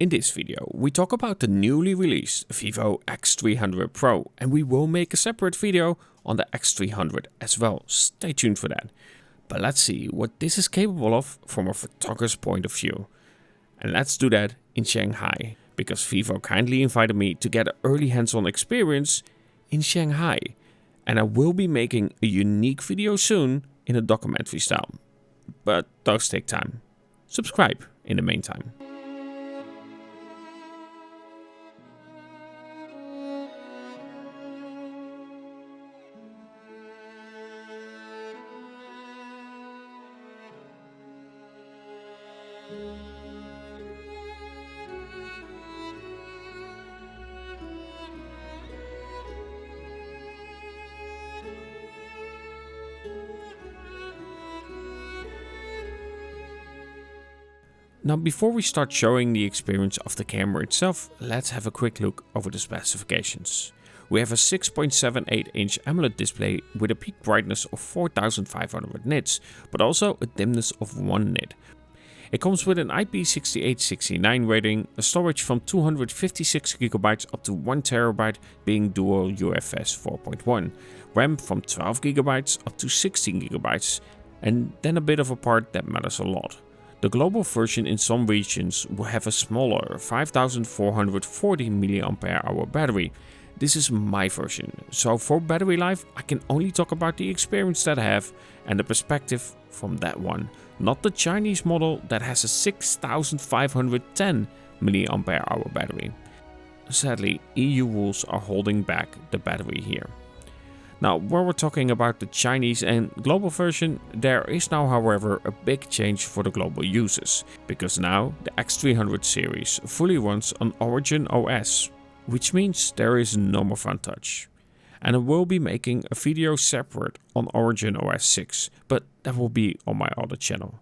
In this video, we talk about the newly released Vivo X300 Pro, and we will make a separate video on the X300 as well. Stay tuned for that. But let's see what this is capable of from a photographer's point of view. And let's do that in Shanghai, because Vivo kindly invited me to get an early hands-on experience in Shanghai. And I will be making a unique video soon in a documentary style. But those take time. Subscribe in the meantime. Now, before we start showing the experience of the camera itself, let's have a quick look over the specifications. We have a 6.78 inch AMOLED display with a peak brightness of 4500 nits, but also a dimness of 1 nit. It comes with an IP68-69 rating, a storage from 256GB up to 1TB being dual UFS 4.1, RAM from 12GB up to 16GB, and then a bit of a part that matters a lot. The global version in some regions will have a smaller 5440 mAh battery. This is my version, so for battery life I can only talk about the experience that I have and the perspective from that one, not the Chinese model that has a 6510 mAh battery. Sadly, EU rules are holding back the battery here. Now, when we're talking about the Chinese and global version, there is now, however, a big change for the global users, because now the X300 series fully runs on Origin OS, which means there is no more Fun Touch. And I will be making a video separate on Origin OS 6, but that will be on my other channel.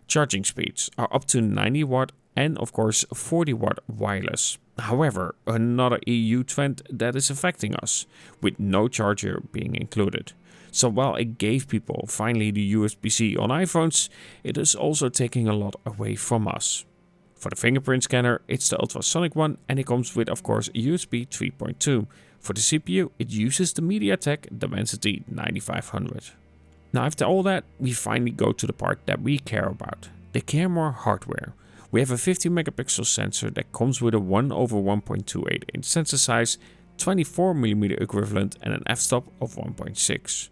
Charging speeds are up to 90 watt and of course 40 watt wireless. However, another EU trend that is affecting us, with no charger being included. So while it gave people finally the USB-C on iPhones, it is also taking a lot away from us. For the fingerprint scanner, it's the ultrasonic one, and it comes with of course USB 3.2. For the CPU, it uses the MediaTek Dimensity 9500. Now after all that, we finally go to the part that we care about, the camera hardware. We have a 50 megapixel sensor that comes with a 1/1.28 inch sensor size, 24mm equivalent and an f-stop of 1.6.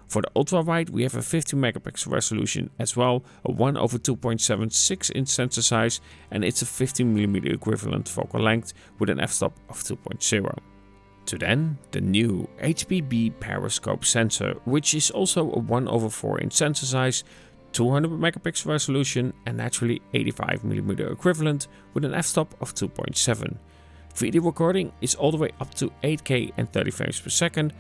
For the ultra wide we have a 50 megapixel resolution as well, a 1/2.76 inch sensor size, and it's a 15mm equivalent focal length with an f-stop of 2.0. To then, the new HBB periscope sensor, which is also a 1/4 inch sensor size, 200 megapixel resolution and naturally 85mm equivalent with an f-stop of 2.7. Video recording is all the way up to 8K and 30 frames per second,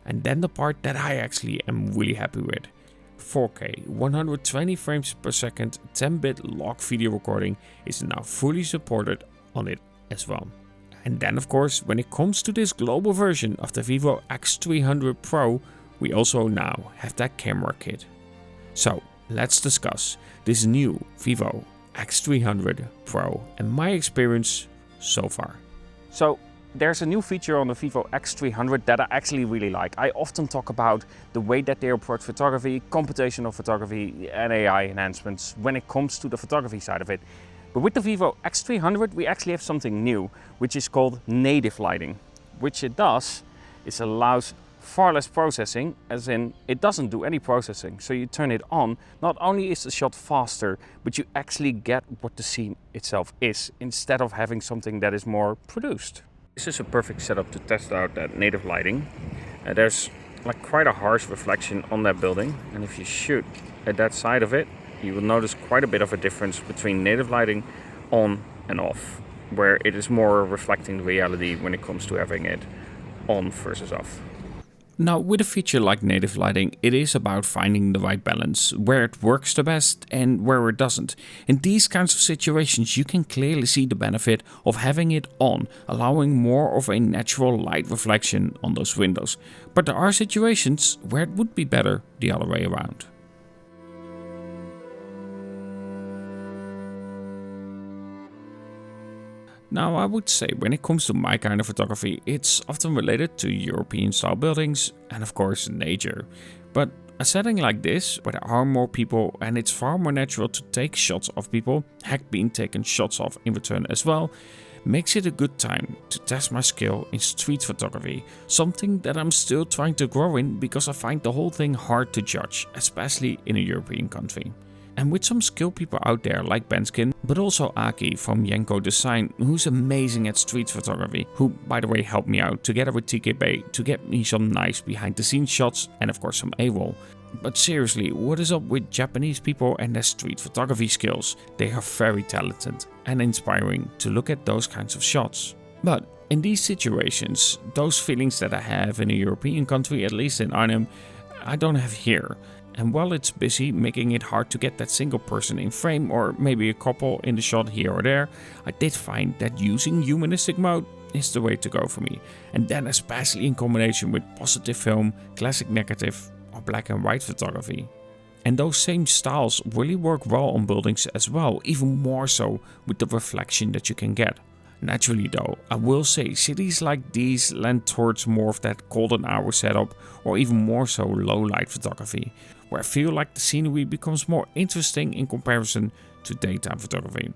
and then the part that I actually am really happy with. 4K 120 frames per second 10-bit log video recording is now fully supported on it as well. And then of course, when it comes to this global version of the Vivo X300 Pro, we also now have that camera kit. So let's discuss this new Vivo X300 Pro and my experience so far. So there's a new feature on the Vivo X300 that I actually really like. I often talk about the way that they approach photography, computational photography and AI enhancements when it comes to the photography side of it. But with the Vivo X300 we actually have something new, which is called native lighting. Which it does is allows far less processing, as in it doesn't do any processing. So you turn it on, not only is the shot faster, but you actually get what the scene itself is, instead of having something that is more produced. This is a perfect setup to test out that native lighting. There's like quite a harsh reflection on that building, and if you shoot at that side of it, you will notice quite a bit of a difference between native lighting on and off, where it is more reflecting reality when it comes to having it on versus off. Now, with a feature like native lighting, it is about finding the right balance, where it works the best and where it doesn't. In these kinds of situations, you can clearly see the benefit of having it on, allowing more of a natural light reflection on those windows. But there are situations where it would be better the other way around. Now, I would say when it comes to my kind of photography, it's often related to European style buildings and of course nature. But a setting like this, where there are more people and it's far more natural to take shots of people, heck being taken shots of in return as well, makes it a good time to test my skill in street photography, something that I'm still trying to grow in because I find the whole thing hard to judge, especially in a European country. And with some skilled people out there like Benskin, but also Aki from Yenko Design, who's amazing at street photography, who by the way helped me out together with TKB to get me some nice behind the scenes shots and of course some A-roll. But seriously, what is up with Japanese people and their street photography skills? They are very talented and inspiring to look at those kinds of shots. But in these situations, those feelings that I have in a European country, at least in Arnhem, I don't have here. And while it's busy making it hard to get that single person in frame or maybe a couple in the shot here or there, I did find that using humanistic mode is the way to go for me. And then especially in combination with positive film, classic negative or black and white photography. And those same styles really work well on buildings as well, even more so with the reflection that you can get. Naturally though, I will say cities like these lend towards more of that golden hour setup or even more so low light photography, where I feel like the scenery becomes more interesting in comparison to daytime photography.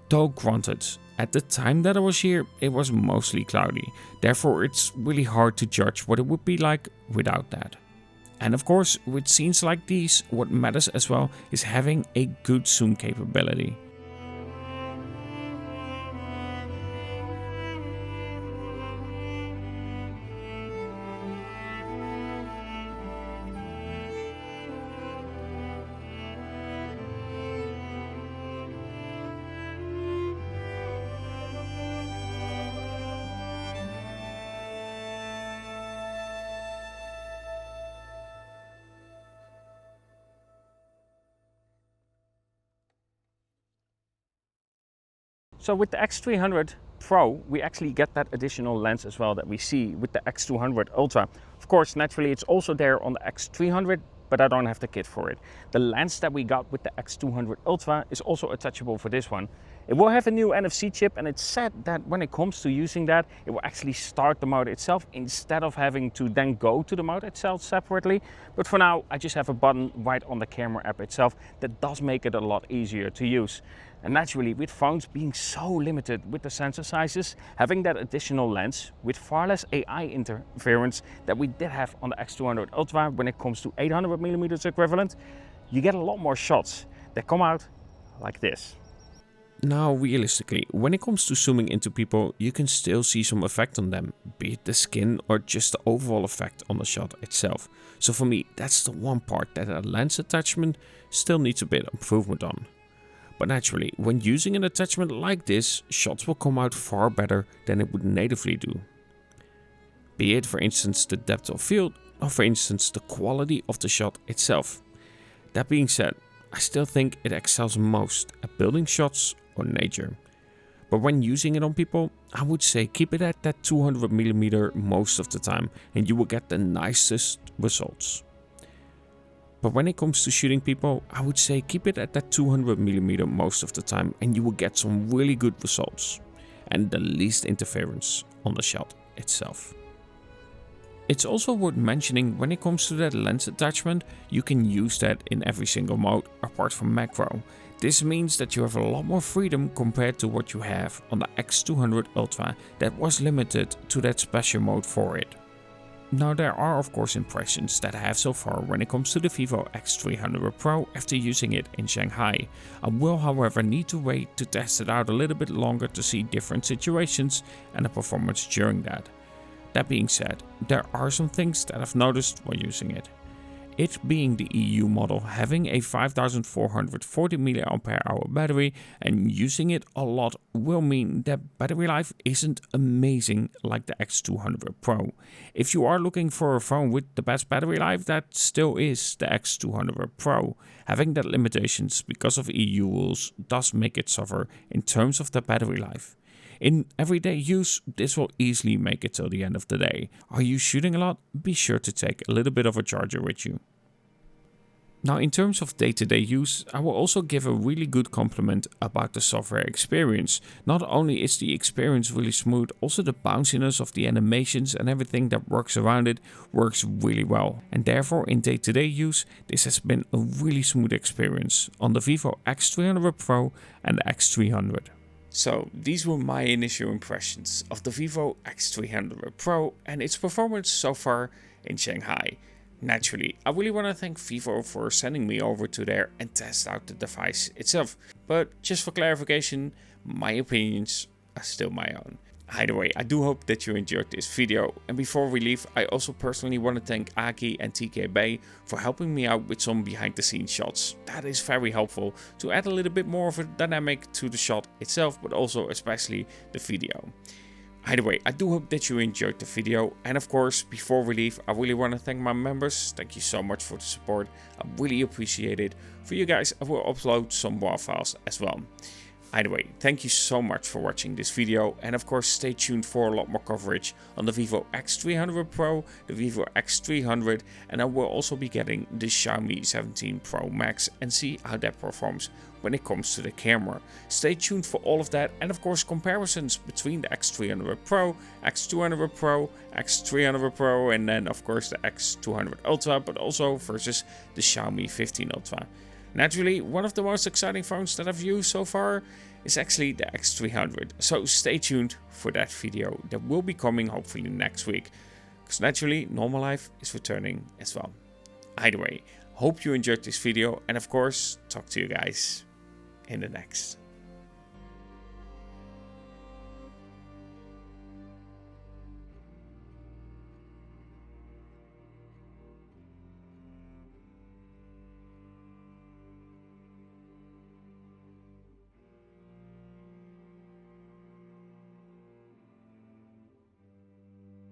Though granted, at the time that I was here it was mostly cloudy, therefore it's really hard to judge what it would be like without that. And of course, with scenes like these, what matters as well is having a good zoom capability. So with the X300 Pro, we actually get that additional lens as well that we see with the X200 Ultra. Of course, naturally it's also there on the X300, but I don't have the kit for it. The lens that we got with the X200 Ultra is also attachable for this one. It will have a new NFC chip, and it's said that when it comes to using that, it will actually start the mode itself instead of having to then go to the mode itself separately. But for now, I just have a button right on the camera app itself that does make it a lot easier to use. And naturally, with phones being so limited with the sensor sizes, having that additional lens with far less AI interference that we did have on the X200 Ultra when it comes to 800mm equivalent, you get a lot more shots that come out like this. Now realistically, when it comes to zooming into people, you can still see some effect on them, be it the skin or just the overall effect on the shot itself. So for me, that's the one part that a lens attachment still needs a bit of improvement on. But naturally, when using an attachment like this, shots will come out far better than it would natively do. Be it for instance the depth of field, or for instance the quality of the shot itself. That being said, I still think it excels most at building shots or nature. But when using it on people, I would say keep it at that 200mm most of the time and you will get the nicest results. But when it comes to shooting people, I would say keep it at that 200mm most of the time and you will get some really good results and the least interference on the shot itself. It's also worth mentioning when it comes to that lens attachment, you can use that in every single mode apart from macro. This means that you have a lot more freedom compared to what you have on the X200 Ultra that was limited to that special mode for it. Now there are of course impressions that I have so far when it comes to the Vivo X300 Pro after using it in Shanghai. I will however need to wait to test it out a little bit longer to see different situations and the performance during that. That being said, there are some things that I've noticed while using it. It being the EU model, having a 5440 mAh battery and using it a lot will mean that battery life isn't amazing like the X200 Pro. If you are looking for a phone with the best battery life, that still is the X200 Pro. Having that limitations because of EU rules does make it suffer in terms of the battery life. In everyday use, this will easily make it till the end of the day. Are you shooting a lot? Be sure to take a little bit of a charger with you. Now, in terms of day-to-day use, I will also give a really good compliment about the software experience. Not only is the experience really smooth, also the bounciness of the animations and everything that works around it works really well. And therefore, in day-to-day use, this has been a really smooth experience on the Vivo X300 Pro and the X300. So these were my initial impressions of the Vivo X300 Pro and its performance so far in Shanghai. Naturally, I really want to thank Vivo for sending me over to there and test out the device itself. But just for clarification, my opinions are still my own. Either way, I do hope that you enjoyed this video. And before we leave, I also personally want to thank Aki and TK Bay for helping me out with some behind the scenes shots. That is very helpful to add a little bit more of a dynamic to the shot itself, but also especially the video. Either way, I do hope that you enjoyed the video, and of course, before we leave, I really want to thank my members. Thank you so much for the support, I really appreciate it. For you guys, I will upload some WAV files as well. Either way, thank you so much for watching this video, and of course stay tuned for a lot more coverage on the Vivo X300 Pro, the Vivo X300, and I will also be getting the Xiaomi 17 Pro Max and see how that performs when it comes to the camera. Stay tuned for all of that, and of course comparisons between the X300 Pro, X200 Pro, X300 Pro, and then of course the X200 Ultra, but also versus the Xiaomi 15 Ultra. Naturally, one of the most exciting phones that I've used so far is actually the X300, so stay tuned for that video that will be coming hopefully next week, because naturally normal life is returning as well. Either way, hope you enjoyed this video, and of course talk to you guys in the next.